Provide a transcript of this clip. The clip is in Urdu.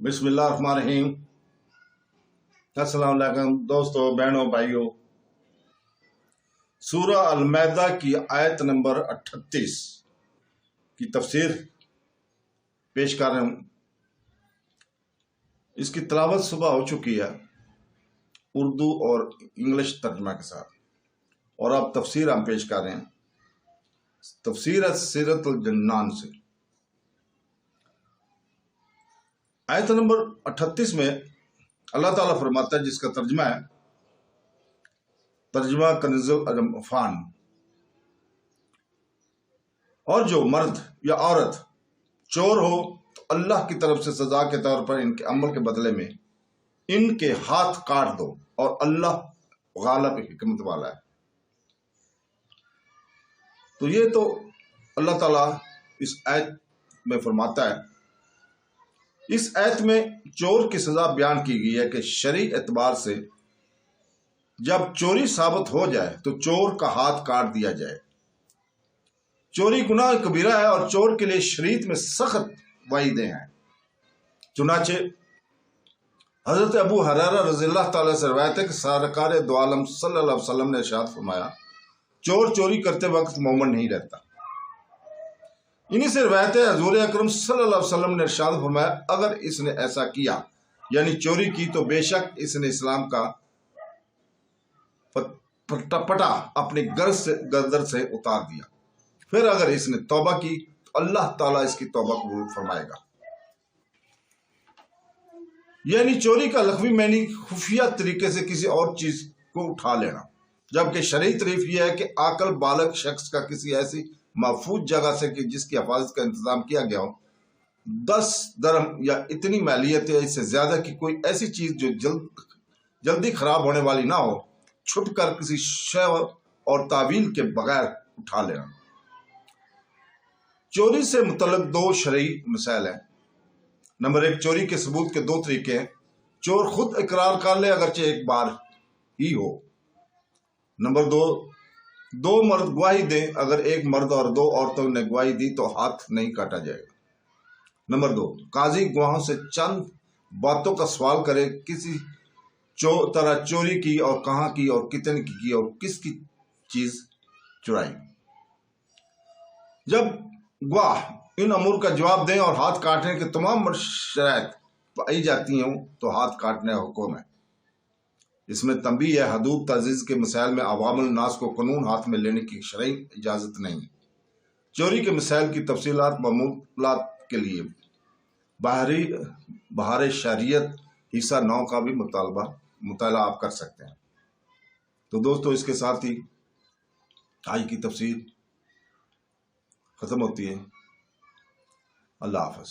بسم اللہ الرحمن الرحیم۔ السلام علیکم دوستو، بہنوں، بھائیوں۔ سورہ المائدہ کی آیت نمبر 38 کی تفسیر پیش کر رہے ہوں۔ اس کی تلاوت صبح ہو چکی ہے اردو اور انگلش ترجمہ کے ساتھ، اور اب تفسیر ہم پیش کر رہے ہیں تفسیر سیرت الجنان سے۔ آیت نمبر 38 میں اللہ تعالیٰ فرماتا ہے، جس کا ترجمہ کنز العرفان، اور جو مرد یا عورت چور ہو تو اللہ کی طرف سے سزا کے طور پر ان کے عمل کے بدلے میں ان کے ہاتھ کاٹ دو، اور اللہ غالب حکمت والا ہے۔ تو یہ تو اللہ تعالیٰ اس آیت میں فرماتا ہے۔ اس آیت میں چور کی سزا بیان کی گئی ہے کہ شرعی اعتبار سے جب چوری ثابت ہو جائے تو چور کا ہاتھ کاٹ دیا جائے۔ چوری گناہ کبیرہ ہے اور چور کے لیے شریعت میں سخت وعیدیں ہیں۔ چنانچہ حضرت ابو ہریرہ رضی اللہ تعالیٰ سے روایت ہے کہ سرکار دو عالم صلی اللہ علیہ وسلم نے ارشاد فرمایا، چور چوری کرتے وقت مومن نہیں رہتا۔ انہی سے روایت ہے حضور اکرم صلی اللہ علیہ وسلم نے ارشاد فرمایا، اگر اس نے ایسا کیا یعنی چوری کی تو بے شک اس نے اسلام کا پٹا اپنی گردن سے اتار دیا، پھر اگر اس نے توبہ کی تو اللہ تعالیٰ اس کی توبہ قبول فرمائے گا۔ یعنی چوری کا لغوی معنی خفیہ طریقے سے کسی اور چیز کو اٹھا لینا، جبکہ شرعی تعریف یہ ہے کہ عاقل بالغ شخص کا کسی ایسی محفوظ جگہ سے کہ جس کی حفاظت کا انتظام کیا گیا ہو 10 درہم یا اتنی مالیت یا اس سے زیادہ کی کوئی ایسی چیز جو جلدی خراب ہونے والی نہ ہو، چھپ کر کسی شے اور تعویل کے بغیر اٹھا لینا۔ چوری سے متعلق 2 شرعی مسائل ہیں۔ نمبر 1، چوری کے ثبوت کے 2 طریقے ہیں۔ چور خود اقرار کر لے اگرچہ ایک بار ہی ہو۔ نمبر 2 مرد گواہی دیں، اگر ایک مرد اور 2 عورتوں نے گواہی دی تو ہاتھ نہیں کاٹا جائے گا۔ نمبر 2، قاضی گواہوں سے چند باتوں کا سوال کرے، کسی طرح چوری کی اور کہاں کی اور کتنے کی اور کس کی چیز چرائی۔ جب گواہ ان امور کا جواب دیں اور ہاتھ کاٹنے کے تمام شرائط پائی جاتی ہوں تو ہاتھ کاٹنے کا حکم ہے۔ اس میں تنبیہ ہے، حدود تعزیز کے مسائل میں عوام الناس کو قانون ہاتھ میں لینے کی شرعی اجازت نہیں۔ چوری کے مسائل کی تفصیلات معمولات کے لیے بہار شریعت حصہ 9 کا بھی مطالعہ آپ کر سکتے ہیں۔ تو دوستو، اس کے ساتھ ہی آج کی تفسیر ختم ہوتی ہے۔ اللہ حافظ۔